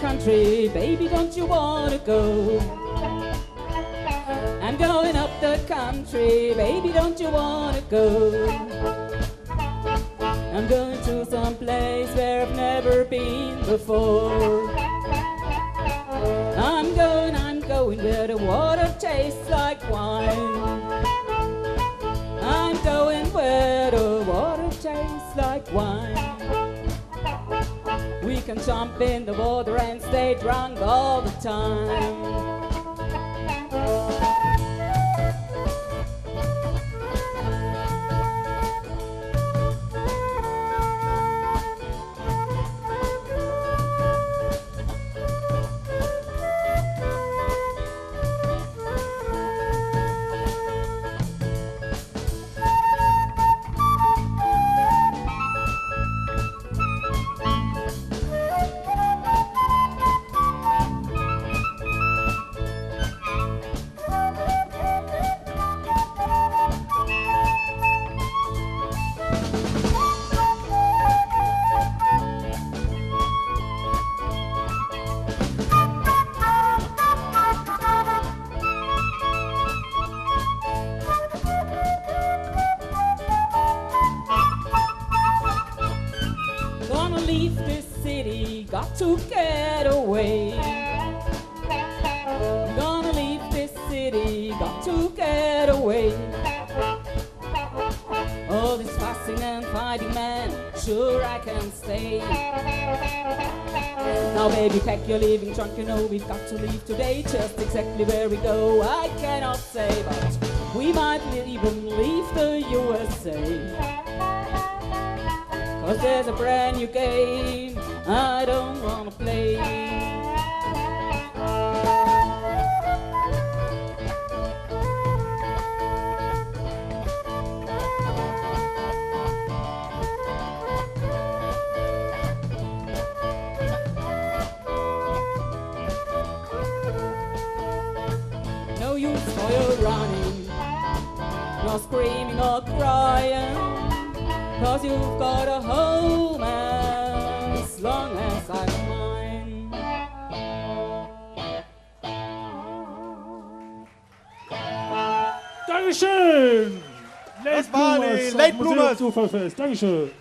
country, baby, don't you wanna go? I'm going up the country, baby, don't you wanna go? I'm going to some place where I've never been before. I'm going where the water tastes like wine. I'm going where the water tastes like wine. We can jump in the water and stay drunk all the time. Gonna leave this city, got to get away. Gonna leave this city, got to get away. All this fussing and fighting, man, sure I can stay. Now baby, pack your leaving trunk, you know we've got to leave today. Just exactly where we go, I cannot say, but we might even leave the USA. 'Cause there's a brand new game I don't wanna play. No use for your running, nor screaming or crying, 'cause you've got a home as long as I'm mine. Dankeschön! Das war die Late Bloomers. Dankeschön!